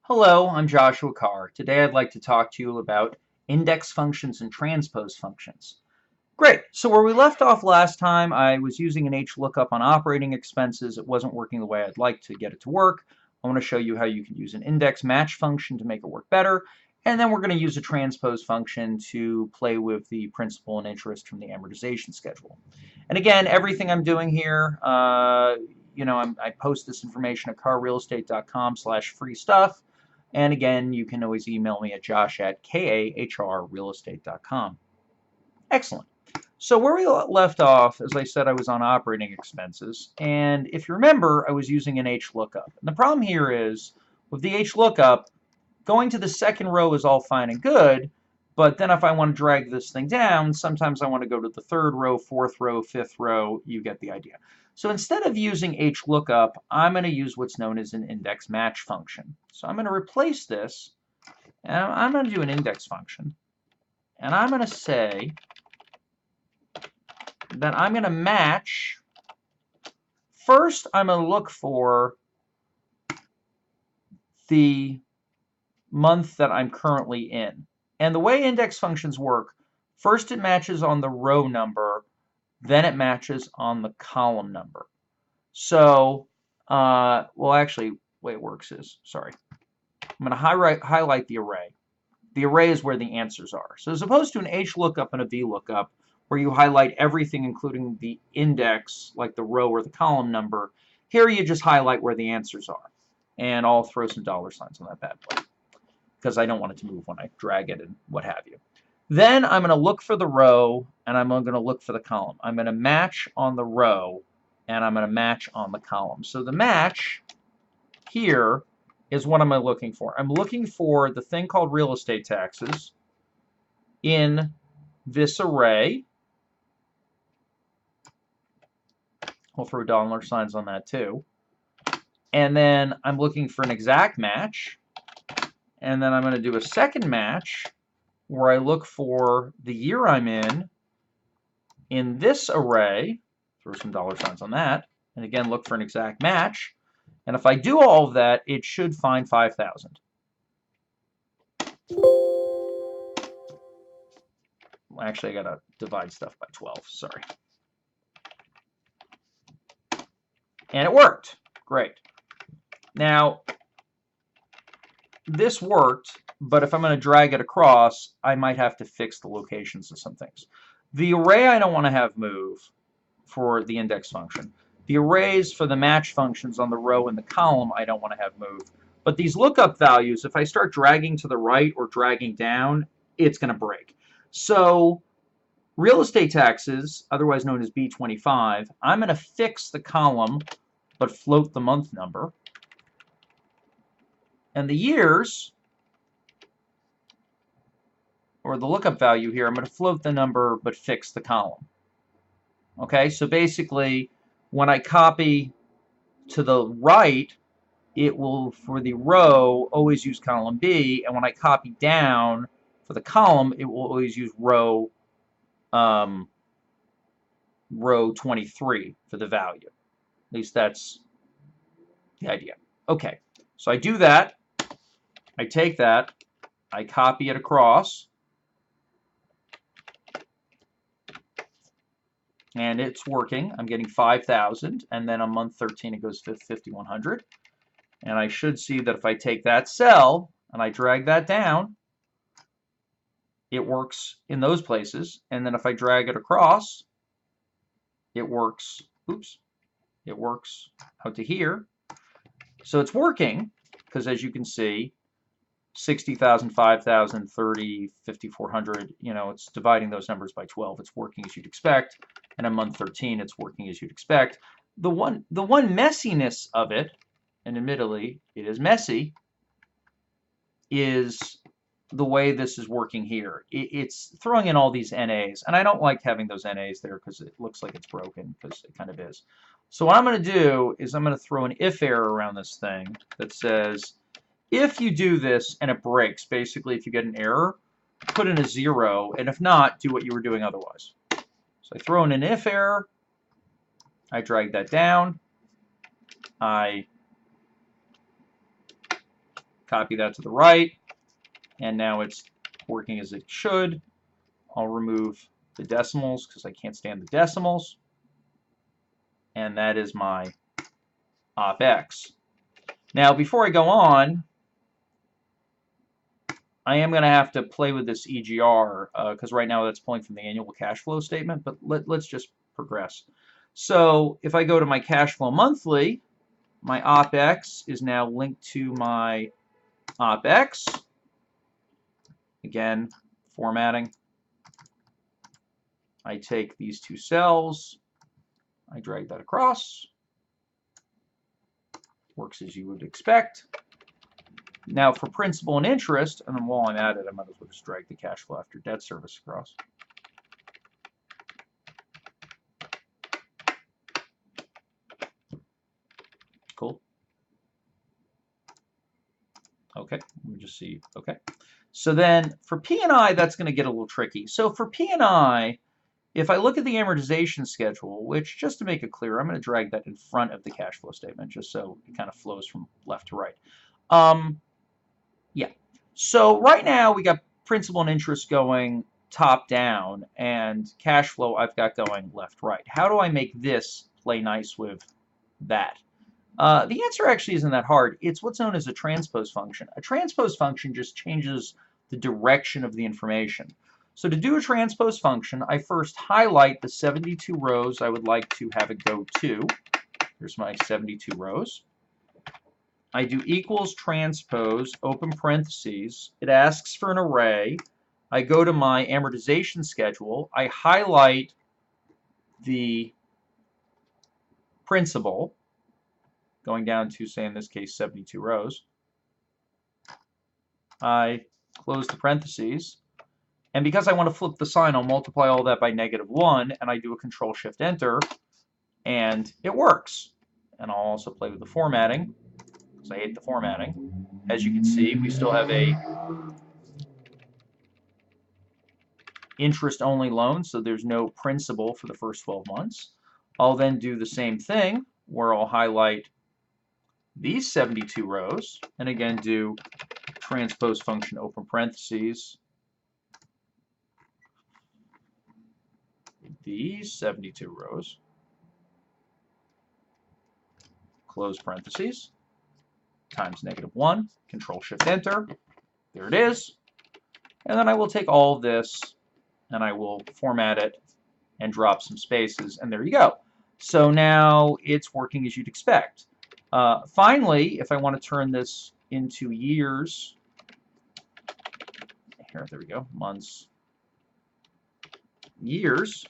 Hello, I'm Joshua Carr. Today I'd like to talk to you about index functions and transpose functions. Great. So where we left off last time, I was using an HLOOKUP on operating expenses. It wasn't working the way I'd like to get it to work. I want to show you how you can use an index match function to make it work better. And then we're going to use a transpose function to play with the principal and interest from the amortization schedule. And again, everything I'm doing here, I post this information at carrealestate.com/free stuff. And again, you can always email me at josh@kahrrealestate.com. Excellent. So where we left off, as I said, I was on operating expenses. And if you remember, I was using an HLOOKUP. And the problem here is, with the HLOOKUP, going to the second row is all fine and good, but then if I want to drag this thing down, sometimes I want to go to the third row, fourth row, fifth row. You get the idea. So instead of using HLOOKUP, I'm going to use what's known as an index match function. So I'm going to replace this, and I'm going to do an index function. And I'm going to say that I'm going to match. First, I'm going to look for the month that I'm currently in. And the way index functions work, first it matches on the row number, then it matches on the column number. So, well, actually, the way it works is, sorry, I'm going to highlight the array. The array is where the answers are. So as opposed to an HLOOKUP and a VLOOKUP, where you highlight everything, including the index, like the row or the column number, here you just highlight where the answers are. And I'll throw some dollar signs on that bad boy, because I don't want it to move when I drag it and what have you. Then I'm going to look for the row, and I'm going to look for the column. I'm going to match on the row, and I'm going to match on the column. So the match here is what am I looking for? I'm looking for the thing called real estate taxes in this array. I'll throw dollar signs on that too. And then I'm looking for an exact match. And then I'm going to do a second match where I look for the year I'm in this array. Throw some dollar signs on that. And again, look for an exact match. And if I do all of that, it should find 5,000. Well, actually, I got to divide stuff by 12. Sorry. And it worked. Great. Now, this worked, but if I'm going to drag it across, I might have to fix the locations of some things. The array I don't want to have move for the index function. The arrays for the match functions on the row and the column I don't want to have move. But these lookup values, if I start dragging to the right or dragging down, it's going to break. So real estate taxes, otherwise known as B25, I'm going to fix the column but float the month number. And the years, or the lookup value here, I'm going to float the number but fix the column. Okay, so basically, when I copy to the right, it will, for the row, always use column B, and when I copy down for the column, it will always use row 23 for the value. At least that's the idea. Okay, so I do that. I take that. I copy it across. And it's working. I'm getting 5,000, and then on month 13 it goes to 5,100. And I should see that if I take that cell and I drag that down, it works in those places. And then if I drag it across, it works, oops, it works out to here. So it's working, because as you can see, 60,000, 5,000, 30, 5,400, it's dividing those numbers by 12. It's working as you'd expect. And on month 13, it's working as you'd expect. The one messiness of it, and admittedly it is messy, is the way this is working here. It's throwing in all these NAs, and I don't like having those NAs there because it looks like it's broken, because it kind of is. So what I'm going to do is I'm going to throw an if error around this thing that says, if you do this and it breaks, basically if you get an error, put in a 0, and if not, do what you were doing otherwise. So I throw in an if error, I drag that down, I copy that to the right, and now it's working as it should. I'll remove the decimals because I can't stand the decimals. And that is my OpEx. Now, before I go on, I am going to have to play with this EGR because right now that's pulling from the annual cash flow statement, but let's just progress. So if I go to my cash flow monthly, my OpEx is now linked to my OpEx. Again, formatting. I take these two cells, I drag that across. Works as you would expect. Now for principal and interest, and then while I'm at it, I might as well just drag the cash flow after debt service across. Cool. Okay, let me just see. Okay. So then for P&I, that's going to get a little tricky. So for P&I, if I look at the amortization schedule, which just to make it clear, I'm going to drag that in front of the cash flow statement just so it kind of flows from left to right. Yeah. So right now we got principal and interest going top down and cash flow I've got going left right. How do I make this play nice with that? The answer actually isn't that hard. It's what's known as a transpose function. A transpose function just changes the direction of the information. So to do a transpose function, I first highlight the 72 rows I would like to have it go to. Here's my 72 rows. I do equals transpose, open parentheses. It asks for an array. I go to my amortization schedule. I highlight the principal, going down to, say in this case, 72 rows. I close the parentheses. And because I want to flip the sign, I'll multiply all that by -1, and I do a Control-Shift-Enter, and it works. And I'll also play with the formatting, because I hate the formatting. As you can see, we still have a interest-only loan, so there's no principal for the first 12 months. I'll then do the same thing, where I'll highlight these 72 rows, and again do transpose function, open parentheses, these 72 rows, close parentheses, times -1, Control-Shift-Enter, there it is. And then I will take all of this and I will format it and drop some spaces, and there you go. So now it's working as you'd expect. Finally, if I want to turn this into years, here, there we go, months, years,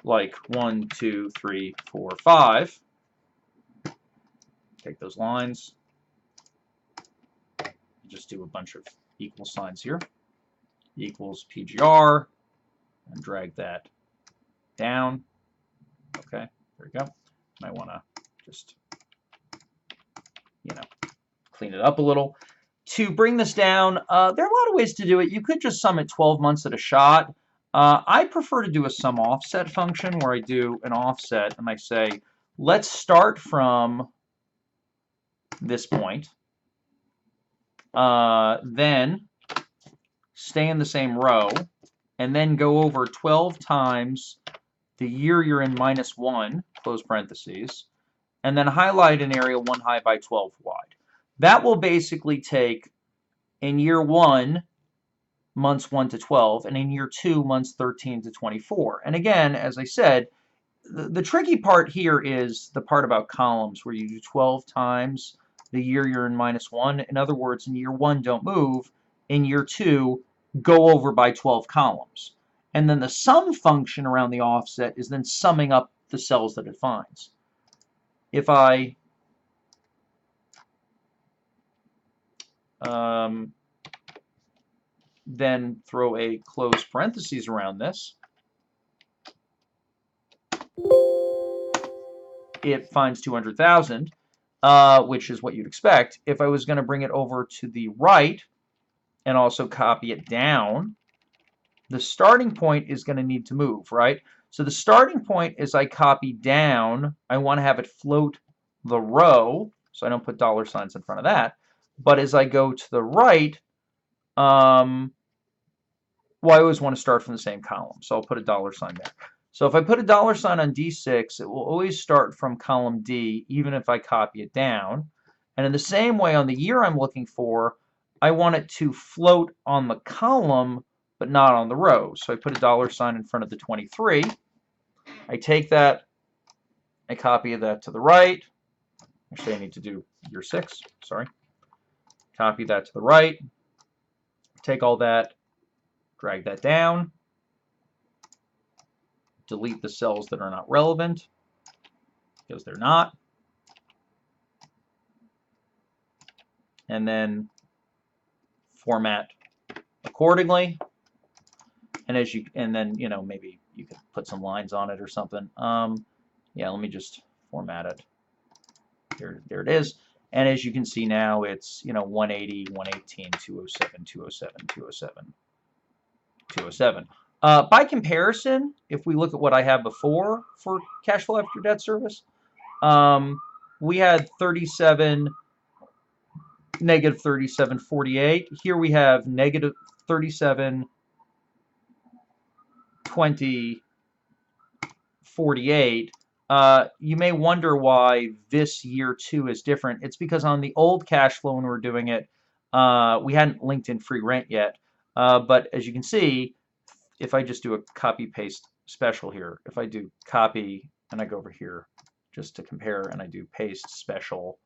like 1, 2, 3, 4, 5. Take those lines, just do a bunch of equal signs here, equals PGR, and drag that down. Okay, there we go. I want to just, clean it up a little. To bring this down, there are a lot of ways to do it. You could just sum it 12 months at a shot. I prefer to do a sum offset function where I do an offset and I say, let's start from this point, then stay in the same row, and then go over 12 times the year you're in -1, close parentheses, and then highlight an area 1 high by 12 wide. That will basically take, in year 1, months 1 to 12, and in year 2, months 13 to 24. And again, as I said, the tricky part here is the part about columns, where you do 12 times the year you're in -1. In other words, in year 1, don't move. In year 2, go over by 12 columns. And then the sum function around the offset is then summing up the cells that it finds. If I then throw a close parentheses around this, it finds 200,000, which is what you'd expect. If I was going to bring it over to the right and also copy it down, the starting point is going to need to move, right? So the starting point is I copy down. I want to have it float the row. so I don't put dollar signs in front of that. But as I go to the right, well, I always want to start from the same column, so I'll put a dollar sign there. So if I put a dollar sign on D6, it will always start from column D, even if I copy it down. And in the same way, on the year I'm looking for, I want it to float on the column, but not on the row. So I put a dollar sign in front of the 23. I take that, I copy that to the right. Actually, I need to do year 6, sorry. Copy that to the right. Take all that, drag that down. Delete the cells that are not relevant, because they're not. And then format accordingly. And then maybe you could put some lines on it or something. Yeah, let me just format it. There it is. And as you can see now, it's 180, 118, 207, 207, 207, 207. By comparison, if we look at what I had before for cash flow after debt service, we had 37, negative 37.48. Here we have negative 37, 20, 48. You may wonder why this year 2 is different. It's because on the old cash flow when we were doing it, we hadn't linked in free rent yet. But as you can see, if I just do a copy paste special here, if I do copy and I go over here just to compare and I do paste special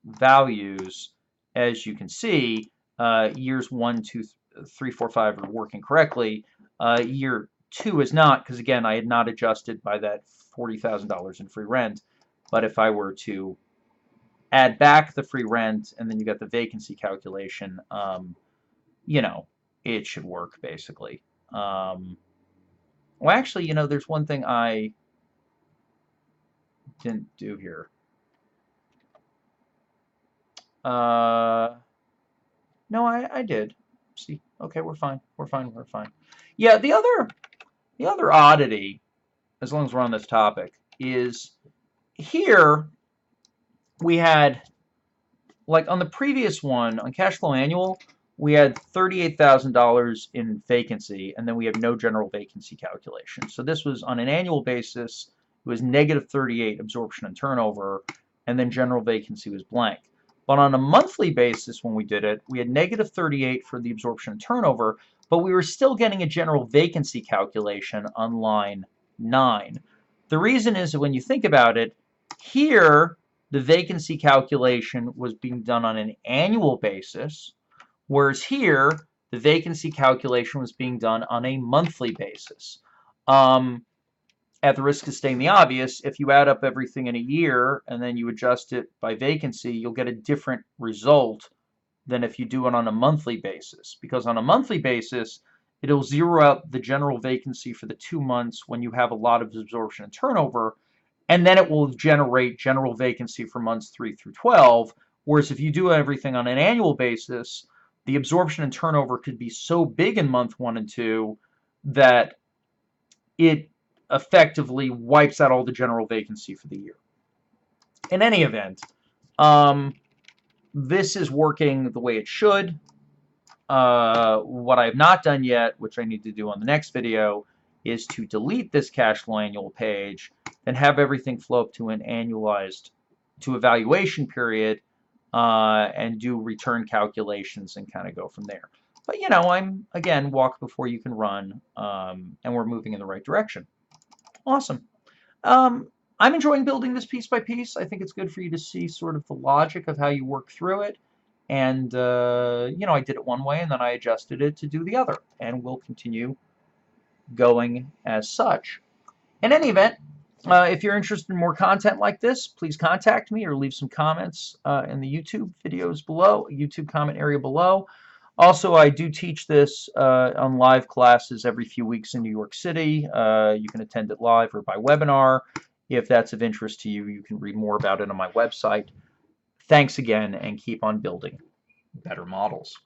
values, as you can see, years 1, 2, 3, 4, 5 are working correctly. Year 2 is not, because again, I had not adjusted by that $40,000 in free rent. But if I were to add back the free rent and then you got the vacancy calculation, it should work basically. Well, actually, there's one thing I didn't do here. No, I did. See, okay, we're fine. We're fine. We're fine. Yeah, the other oddity, as long as we're on this topic, is here we had, like on the previous one, on cash flow annual, we had $38,000 in vacancy, and then we have no general vacancy calculation. So this was on an annual basis, it was negative 38 absorption and turnover, and then general vacancy was blank. But on a monthly basis, when we did it, we had negative 38 for the absorption and turnover, but we were still getting a general vacancy calculation on line 9. The reason is that when you think about it, here the vacancy calculation was being done on an annual basis, whereas here the vacancy calculation was being done on a monthly basis. At the risk of stating the obvious, if you add up everything in a year and then you adjust it by vacancy, you'll get a different result than if you do it on a monthly basis. Because on a monthly basis, it'll zero out the general vacancy for the 2 months when you have a lot of absorption and turnover, and then it will generate general vacancy for months 3 through 12. Whereas if you do everything on an annual basis, the absorption and turnover could be so big in month 1 and 2 that it effectively wipes out all the general vacancy for the year. In any event, this is working the way it should. What I have not done yet, which I need to do on the next video, is to delete this cash flow annual page and have everything flow up to an annualized, to evaluation period, and do return calculations and kind of go from there. But I'm, again, walk before you can run, and we're moving in the right direction. Awesome. I'm enjoying building this piece by piece. I think it's good for you to see sort of the logic of how you work through it. And, I did it one way and then I adjusted it to do the other. And we'll continue going as such. In any event, if you're interested in more content like this, please contact me or leave some comments in the YouTube videos below, YouTube comment area below. Also, I do teach this on live classes every few weeks in New York City. You can attend it live or by webinar. If that's of interest to you, you can read more about it on my website. Thanks again, and keep on building better models.